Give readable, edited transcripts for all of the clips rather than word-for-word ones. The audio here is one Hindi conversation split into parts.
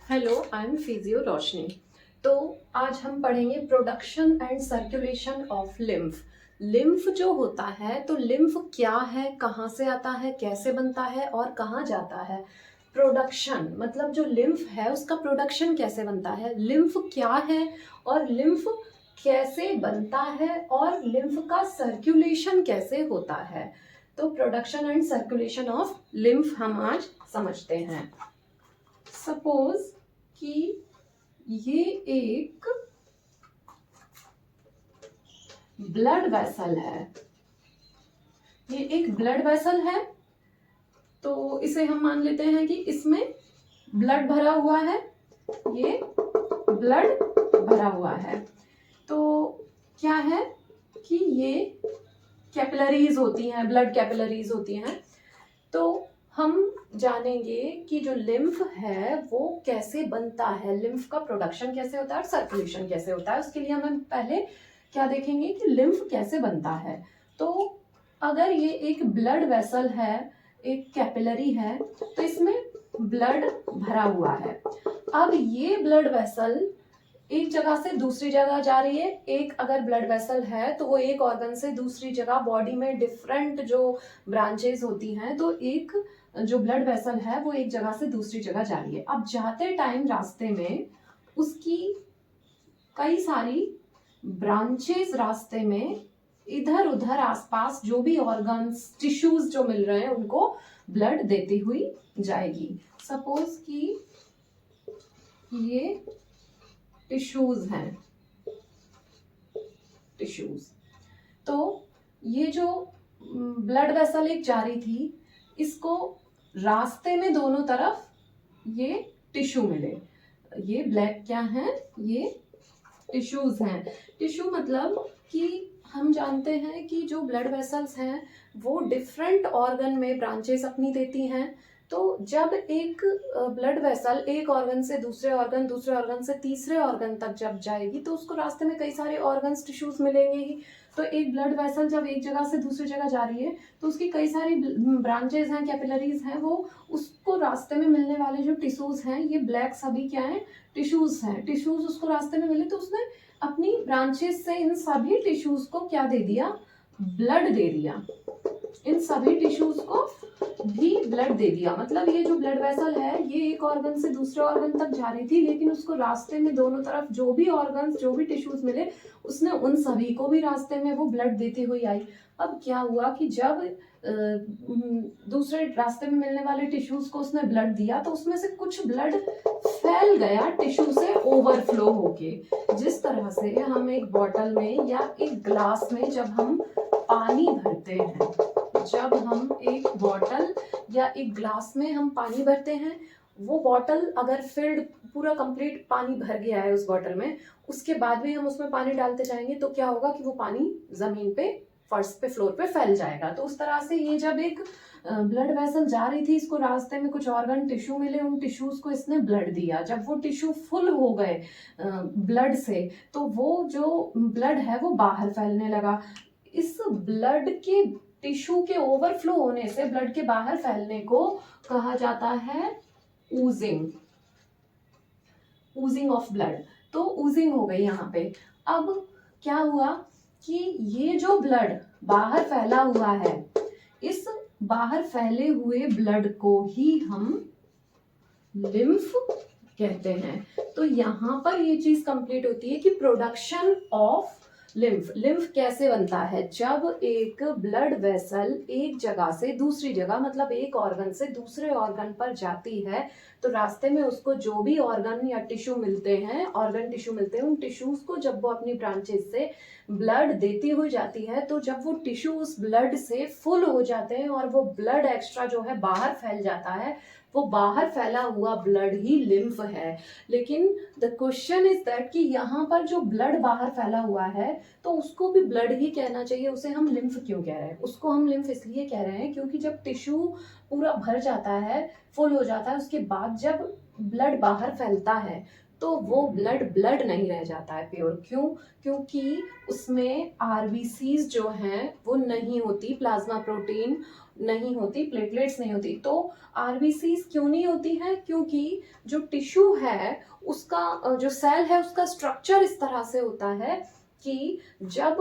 हेलो, आई एम फिजियो रोशनी। तो आज हम पढ़ेंगे production and circulation of lymph. Lymph जो होता है, तो लिम्फ क्या है, कहाँ से आता है, कैसे बनता है और कहाँ जाता है। प्रोडक्शन मतलब जो लिम्फ है उसका प्रोडक्शन कैसे बनता है, लिम्फ क्या है और लिम्फ कैसे बनता है और लिम्फ का सर्कुलेशन कैसे होता है। तो production and circulation of lymph हम आज समझते हैं। सपोज कि ये एक ब्लड वेसल है, ये एक ब्लड वेसल है। तो इसे हम मान लेते हैं कि इसमें ब्लड भरा हुआ है, ये ब्लड भरा हुआ है। तो क्या है कि ये कैपिलरीज होती हैं, ब्लड कैपिलरीज होती हैं। तो हम जानेंगे कि जो लिम्फ है वो कैसे बनता है, लिम्फ का प्रोडक्शन कैसे होता है और सर्कुलेशन कैसे होता है। उसके लिए हम पहले क्या देखेंगे कि लिम्फ कैसे बनता है। तो अगर ये एक ब्लड वेसल है, एक कैपिलरी है, तो इसमें ब्लड भरा हुआ है। अब ये ब्लड वेसल एक जगह से दूसरी जगह जा रही है। एक अगर ब्लड वेसल है तो वो एक ऑर्गन से दूसरी जगह, बॉडी में डिफरेंट जो ब्रांचेस होती हैं, तो एक जो ब्लड वेसल है वो एक जगह से दूसरी जगह जा रही है। अब जाते टाइम रास्ते में उसकी कई सारी ब्रांचेस रास्ते में इधर उधर आसपास जो भी ऑर्गन्स, टिश्यूज जो मिल रहे हैं उनको ब्लड देती हुई जाएगी। सपोज कि ये टिश्यूज हैं, टिश्यूज। तो ये जो ब्लड वेसल एक जा रही थी, इसको रास्ते में दोनों तरफ ये टिश्यू मिले। ये ब्लैक क्या है, ये टिश्यूज हैं। टिश्यू मतलब कि हम जानते हैं कि जो ब्लड वेसल्स हैं वो डिफरेंट ऑर्गन में ब्रांचेस अपनी देती हैं। तो जब एक ब्लड वेसल एक ऑर्गन से दूसरे ऑर्गन, दूसरे ऑर्गन से तीसरे ऑर्गन तक जब जाएगी तो उसको रास्ते में कई सारे ऑर्गन्स, टिश्यूज मिलेंगे ही। तो एक ब्लड वेसल जब एक जगह से दूसरी जगह जा रही है तो उसकी कई सारी ब्रांचेस हैं, कैपिलरीज हैं, वो उसको रास्ते में मिलने वाले जो टिश्यूज हैं, ये ब्लैक सभी क्या है, टिश्यूज हैं। टिश्यूज उसको रास्ते में मिले तो उसने अपनी ब्रांचेस से इन सभी टिश्यूज को क्या दे दिया, ब्लड दे दिया। इन सभी टिश्यूज को भी ब्लड दे दिया। मतलब ये जो ब्लड वेसल है ये एक ऑर्गन से दूसरे ऑर्गन तक जा रही थी, लेकिन उसको रास्ते में दोनों तरफ जो भी ऑर्गन्स, जो भी टिश्यूज मिले, उसने उन सभी को भी रास्ते में वो ब्लड देती हुई आई। अब क्या हुआ कि जब दूसरे रास्ते में मिलने वाले टिश्यूज को उसने ब्लड दिया तो उसमें से कुछ ब्लड फैल गया टिश्यू से ओवरफ्लो होके। जिस तरह से हम एक बॉटल में या एक ग्लास में जब हम पानी भरते हैं, जब हम एक बॉटल या एक ग्लास में हम पानी भरते हैं, वो बॉटल अगर फिल्ड, पूरा कंप्लीट पानी भर गया है उस बॉटल में, उसके बाद भी हम उसमें पानी डालते जाएंगे तो क्या होगा कि वो पानी जमीन पे, फर्श पे, फ्लोर पे फैल जाएगा। तो उस तरह से ये जब एक ब्लड वेसल जा रही थी, इसको रास्ते में कुछ ऑर्गन, टिश्यू मिले, उन टिश्यूज को इसने ब्लड दिया। जब वो टिश्यू फुल हो गए ब्लड से, तो वो जो ब्लड है वो बाहर फैलने लगा। इस ब्लड के, टिश्यू के ओवरफ्लो होने से ब्लड के बाहर फैलने को कहा जाता है ऊजिंग, ऊजिंग ऑफ ब्लड। तो ऊजिंग हो गई यहाँ पे। अब क्या हुआ कि ये जो ब्लड बाहर फैला हुआ है, इस बाहर फैले हुए ब्लड को ही हम लिम्फ कहते हैं। तो यहाँ पर ये चीज कंप्लीट होती है कि प्रोडक्शन ऑफ लिम्फ। लिम्फ कैसे बनता है, जब एक ब्लड वेसल एक जगह से दूसरी जगह, मतलब एक ऑर्गन से दूसरे ऑर्गन पर जाती है, तो रास्ते में उसको जो भी ऑर्गन या टिश्यू मिलते हैं, ऑर्गन टिश्यू मिलते हैं, उन टिश्यूज को जब वो अपनी ब्रांचेस से ब्लड देती हुई जाती है, तो जब वो टिश्यू उस ब्लड से फुल हो जाते हैं और वो ब्लड एक्स्ट्रा जो है बाहर फैल जाता है, वो बाहर फैला हुआ ब्लड ही लिम्फ है। लेकिन द क्वेश्चन इज दैट कि यहाँ पर जो ब्लड बाहर फैला हुआ है तो उसको भी ब्लड ही कहना चाहिए, उसे हम लिम्फ क्यों कह रहे हैं। उसको हम लिम्फ इसलिए कह रहे हैं क्योंकि जब टिश्यू पूरा भर जाता है, फुल हो जाता है, उसके बाद जब ब्लड बाहर फैलता है तो वो ब्लड ब्लड नहीं रह जाता है प्योर। क्यों? क्योंकि उसमें आरबीसीज जो हैं वो नहीं होती, प्लाज्मा प्रोटीन नहीं होती, प्लेटलेट्स नहीं होती। तो आरबीसीज क्यों नहीं होती है? क्योंकि जो टिश्यू है उसका जो सेल है उसका स्ट्रक्चर इस तरह से होता है कि जब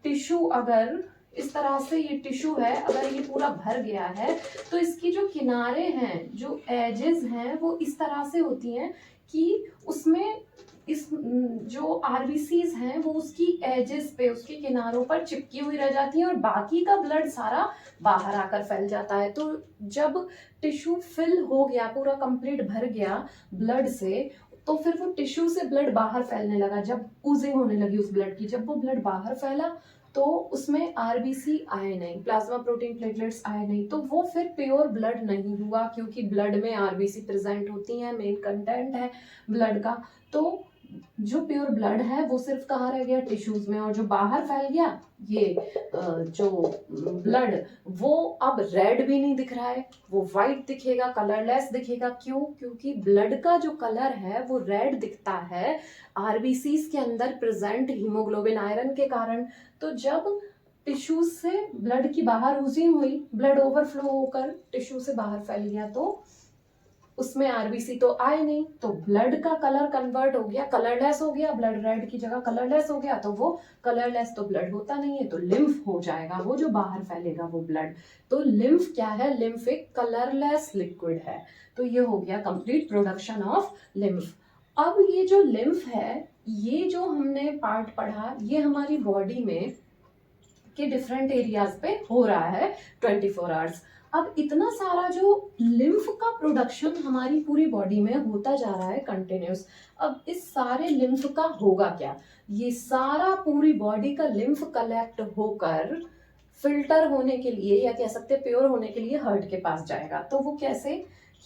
टिश्यू अगर इस तरह से, ये टिश्यू है अगर ये पूरा भर गया है तो इसकी जो किनारे हैं, जो एजेस हैं, वो इस तरह से होती हैं कि उसमें इस जो आरबीसीज हैं वो उसकी एजेस पे, उसके किनारों पर चिपकी हुई रह जाती हैं और बाकी का ब्लड सारा बाहर आकर फैल जाता है। तो जब टिश्यू फिल हो गया, पूरा कंप्लीट भर गया ब्लड से, तो फिर वो टिश्यू से ब्लड बाहर फैलने लगा, जब ऊजिंग होने लगी उस ब्लड की, जब वो ब्लड बाहर फैला तो उसमें आरबीसी आए नहीं, प्लाज्मा प्रोटीन प्लेटलेट्स आए नहीं, तो वो फिर प्योर ब्लड नहीं हुआ, क्योंकि ब्लड में आरबीसी प्रेजेंट होती हैं, मेन कंटेंट है ब्लड का। तो जो प्योर ब्लड है वो सिर्फ कहाँ रह गया? टिश्यूज में। और जो बाहर फैल गया ये जो ब्लड, वो अब रेड भी नहीं दिख रहा है, वो वाइट दिखेगा, कलरलेस दिखेगा। क्यों? क्योंकि ब्लड का जो कलर है वो रेड दिखता है आरबीसीज के अंदर प्रेजेंट हीमोग्लोबिन आयरन के कारण। तो जब टिश्यूज से ब्लड की बाहर ऊजिंग हुई, ब्लड ओवरफ्लो होकर टिश्यू से बाहर फैल गया, तो उसमें आरबीसी तो आए नहीं, तो ब्लड का कलर कन्वर्ट हो गया, कलरलेस हो गया, ब्लड रेड की जगह कलरलेस हो गया, तो वो कलरलेस तो ब्लड होता नहीं है, तो लिम्फ हो जाएगा, वो जो बाहर फैलेगा वो ब्लड। तो लिम्फ क्या है? लिम्फ एक कलरलेस लिक्विड है। तो ये हो गया कंप्लीट प्रोडक्शन ऑफ लिम्फ। अब ये जो लिम्फ है, ये जो हमने पार्ट पढ़ा, ये हमारी बॉडी में के डिफरेंट एरियाज पे हो रहा है 24 आवर्स। अब इतना सारा जो लिम्फ का प्रोडक्शन हमारी पूरी बॉडी में होता जा रहा है कंटिन्यूस, अब इस सारे लिम्फ का होगा क्या? ये सारा पूरी बॉडी का लिम्फ कलेक्ट होकर फिल्टर होने के लिए, या कह सकते हैं प्योर होने के लिए, हार्ट के पास जाएगा। तो वो कैसे?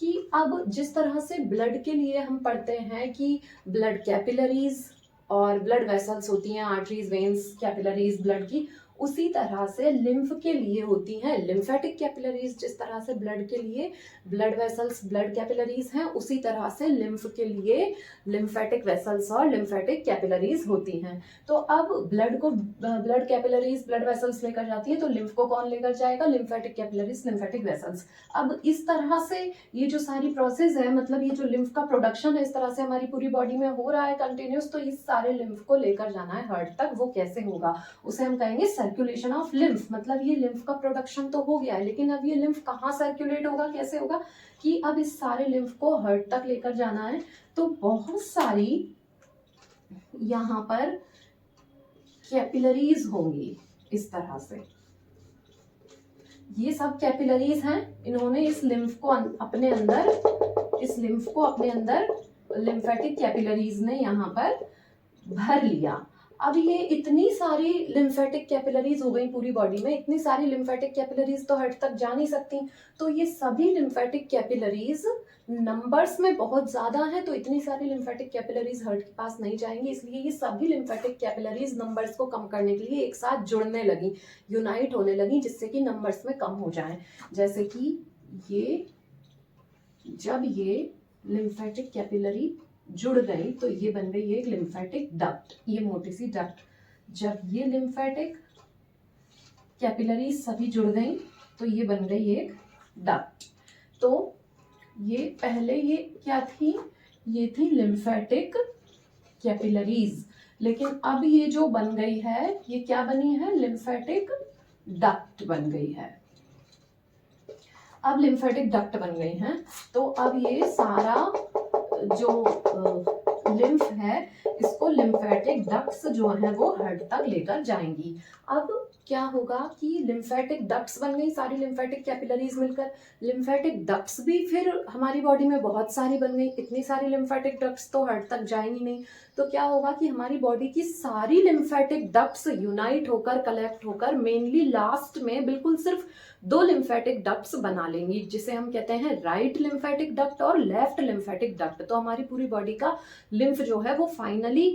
कि अब जिस तरह से ब्लड के लिए हम पढ़ते हैं कि ब्लड कैपिलरीज और ब्लड वेसल्स होती हैं, आर्टरीज, वेन्स, कैपिलरीज ब्लड की, उसी तरह से लिम्फ के लिए होती हैं लिम्फेटिक कैपिलरीज। जिस तरह से ब्लड के लिए ब्लड वेसल्स, ब्लड कैपिलरीज हैं, उसी तरह से लिम्फ के लिए लिम्फेटिक वेसल्स और लिम्फेटिक कैपिलरीज होती हैं। तो अब ब्लड को ब्लड कैपिलरीज, ब्लड वेसल्स लेकर जाती है, तो लिम्फ को कौन लेकर जाएगा? Lymphatic capillaries, lymphatic vessels. अब इस तरह से ये जो सारी प्रोसेस है, मतलब ये जो लिम्फ का प्रोडक्शन है, इस तरह से हमारी पूरी बॉडी में हो रहा है कंटिन्यूस, तो इस सारे लिम्फ को लेकर जाना है हार्ट तक। वो कैसे होगा? उसे हम कहेंगे सर्कुलेशन ऑफ लिम्फ। मतलब ये लिम्फ का प्रोडक्शन तो हो गया है, लेकिन अब ये लिम्फ कहाँ सर्कुलेट होगा, कैसे होगा? कि अब इस सारे लिम्फ को हार्ट तक लेकर जाना है, तो बहुत सारी यहाँ पर कैपिलरीज होंगी इस तरह से। ये सब कैपिलरीज हैं, इन्होंने इस लिम्फ को अपने अंदर लिम्फेटिक कैपिलरीज ने यहाँ पर भर लिया। अब ये इतनी सारी लिम्फेटिक कैपिलरीज हो गई पूरी बॉडी में, इतनी सारी लिम्फेटिक कैपिलरीज तो हार्ट तक जा नहीं सकती, तो ये सभी लिम्फेटिक कैपिलरीज नंबर्स में बहुत ज्यादा हैं, तो इतनी सारी लिम्फेटिक कैपिलरीज हार्ट के पास नहीं जाएंगी, इसलिए ये सभी लिम्फेटिक कैपिलरीज नंबर्स को कम करने के लिए एक साथ जुड़ने लगी, यूनाइट होने लगी, जिससे कि नंबर्स में कम हो जाए। जैसे कि ये, जब ये लिम्फेटिक कैपिलरी जुड़ गई तो ये बन गई एक लिम्फेटिक डक्ट, ये मोटी सी डक्ट। जब ये लिम्फेटिक कैपिलरी सभी जुड़ गई तो ये बन गई एक डक्ट। तो ये पहले ये क्या थी? ये थी लिम्फेटिक कैपिलरीज, लेकिन अब ये जो बन गई है, ये क्या बनी है? लिम्फेटिक डक्ट बन गई है। अब लिम्फेटिक डक्ट बन गई हैं, तो अब ये सारा जो लिम्फ है, इसको लिम्फेटिक डक्ट्स जो है वो हार्ट तक लेकर जाएंगी। अब क्या होगा कि लिम्फेटिक डक्ट्स बन गई सारी लिम्फेटिक कैपिलरीज मिलकर, लिम्फेटिक डक्ट्स भी फिर हमारी बॉडी में बहुत सारी बन गई, इतनी सारी लिम्फेटिक डक्ट्स तो हार्ट तक जाएंगी नहीं, तो क्या होगा कि हमारी बॉडी की सारी लिम्फेटिक डक्ट्स यूनाइट होकर, कलेक्ट होकर, मेनली लास्ट में बिल्कुल सिर्फ 2 लिम्फेटिक डक्ट्स बना लेंगी, जिसे हम कहते हैं राइट लिम्फेटिक डक्ट और लेफ्ट लिम्फेटिक डक्ट। तो हमारी पूरी बॉडी का लिम्फ जो है वो फाइनली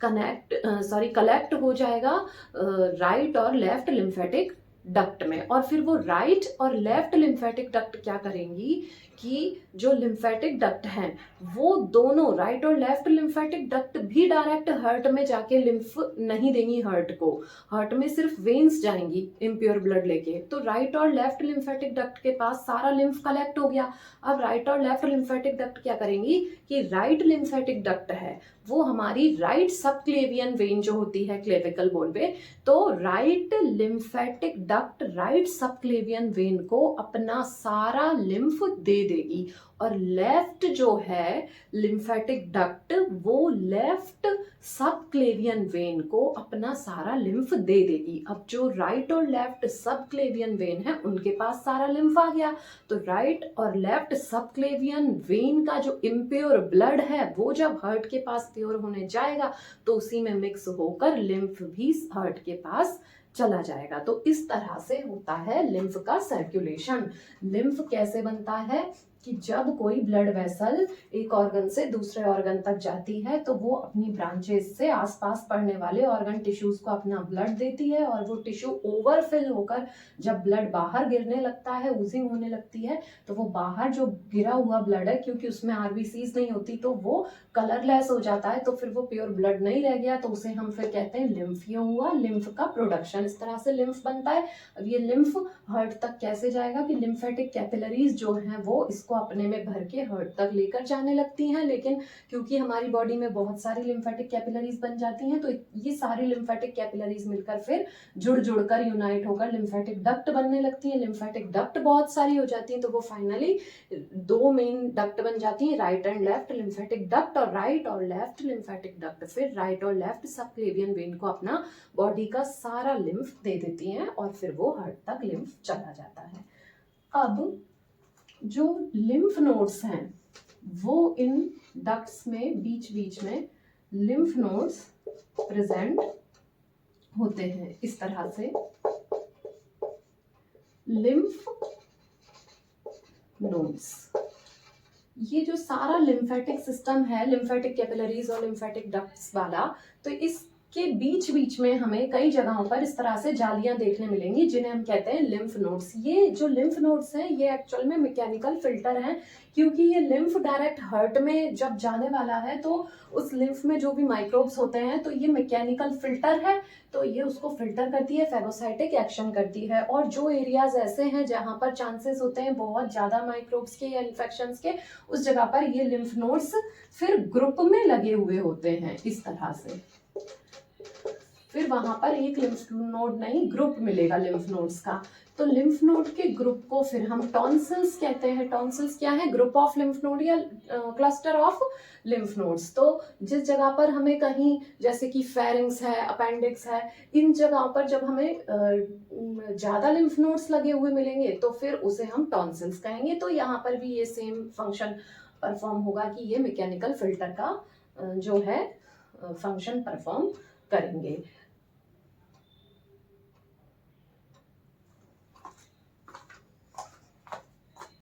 कलेक्ट हो जाएगा राइट और लेफ्ट लिम्फेटिक डक्ट में। और फिर वो राइट और लेफ्ट लिम्फेटिक डक्ट क्या करेंगी कि जो लिम्फेटिक डक्ट हैं वो दोनों, राइट और लेफ्ट लिम्फेटिक डक्ट भी डायरेक्ट हार्ट में जाके लिम्फ नहीं देंगी हार्ट को, हार्ट में सिर्फ वेन्स जाएंगी इम्प्योर ब्लड लेके। तो राइट और लेफ्ट लिम्फेटिक डक्ट के पास सारा लिम्फ कलेक्ट हो गया। अब राइट और लेफ्ट लिम्फेटिक डक्ट क्या करेंगी कि राइट लिम्फेटिक डक्ट है वो हमारी राइट सबक्लेवियन वेन जो होती है क्लेविकल बोन पे, तो right lymphatic duct right subclavian vein को अपना सारा लिम्फ दे देगी, और लेफ्ट जो है लिम्फेटिक डक्ट वो लेफ्ट सबक्लेवियन वेन को अपना सारा लिम्फ दे देगी। अब जो राइट और लेफ्ट सबक्लेवियन वेन है उनके पास सारा लिम्फ आ गया, तो राइट और लेफ्ट सबक्लेवियन वेन का जो इम्प्योर ब्लड है वो जब हार्ट के पास प्योर होने जाएगा तो उसी में मिक्स होकर लिम्फ भी हार्ट के पास चला जाएगा। तो इस तरह से होता है लिम्फ का सर्कुलेशन। लिम्फ कैसे बनता है कि जब कोई ब्लड वेसल एक ऑर्गन से दूसरे ऑर्गन तक जाती है तो वो अपनी ब्रांचेस से आसपास पड़ने वाले ऑर्गन टिश्यूज को अपना ब्लड देती है, और वो टिश्यू ओवरफिल होकर जब ब्लड बाहर गिरने लगता है, ऊजिंग होने लगती है, तो वो बाहर जो गिरा हुआ ब्लड है क्योंकि उसमें आरबीसीज नहीं होती तो वो कलरलेस हो जाता है, तो फिर वो प्योर ब्लड नहीं रह गया, तो उसे हम फिर कहते हैं लिम्फ। ये हुआ लिम्फ का प्रोडक्शन, इस तरह से लिम्फ बनता है। अब ये लिम्फ हार्ट तक कैसे जाएगा कि लिम्फेटिक कैपिलरीज जो हैं वो इसको अपने में भर के हार्ट तक लेकर जाने लगती हैं, लेकिन क्योंकि हमारी बॉडी में बहुत सारी लिम्फेटिक कैपिलरीज बन जाती हैं तो ये सारी लिम्फेटिक कैपिलरीज मिलकर फिर जुड़ जुड़कर यूनाइट होकर लिम्फेटिक डक्ट बनने लगती हैं। लिम्फेटिक डक्ट बहुत सारी हो जाती हैं तो वो फाइनली दो मेन डक्ट बन जाती हैं, right and left lymphatic duct, और राइट और लेफ्ट लिम्फेटिक डक्ट फिर राइट और लेफ्ट सबक्लेवियन वेन को अपना बॉडी का सारा लिम्फ दे देती हैं और फिर वो हार्ट तक लिम्फ चला जाता है। अब जो लिम्फ नोड्स हैं वो इन डक्ट्स में बीच बीच में लिम्फ नोड्स प्रेजेंट होते हैं। इस तरह से लिम्फ नोड्स, ये जो सारा लिम्फेटिक सिस्टम है, लिम्फेटिक कैपिलरीज और लिम्फेटिक डक्ट्स वाला, तो इसके बीच बीच में हमें कई जगहों पर इस तरह से जालियां देखने मिलेंगी जिन्हें हम कहते हैं लिम्फ नोड्स। ये जो लिम्फ नोड्स हैं ये एक्चुअल में मैकेनिकल फिल्टर हैं, क्योंकि ये लिम्फ डायरेक्ट हार्ट में जब जाने वाला है तो उस लिम्फ में जो भी माइक्रोब्स होते हैं तो ये मैकेनिकल फिल्टर है, तो ये उसको फिल्टर करती है, फेगोसाइटिक एक्शन करती है। और जो एरियाज ऐसे हैं जहां पर चांसेस होते हैं बहुत ज्यादा माइक्रोब्स के या इन्फेक्शंस के, उस जगह पर ये लिम्फ नोड्स फिर ग्रुप में लगे हुए होते हैं इस तरह से। फिर वहां पर एक लिम्फ नोड नहीं ग्रुप मिलेगा लिम्फ नोड्स का, तो लिम्फ नोड के ग्रुप को फिर हम टॉन्सिल्स कहते हैं। टॉन्सिल्स क्या है? ग्रुप ऑफ लिम्फ नोड या क्लस्टर ऑफ लिम्फ नोड्स। तो जिस जगह पर हमें कहीं जैसे कि फेरिंग्स है, अपेंडिक्स है, इन जगहों पर जब हमें ज्यादा लिम्फ नोड्स लगे हुए मिलेंगे तो फिर उसे हम टॉन्सिल्स कहेंगे। तो यहाँ पर भी ये सेम फंक्शन परफॉर्म होगा कि ये मैकेनिकल फिल्टर का जो है फंक्शन परफॉर्म करेंगे।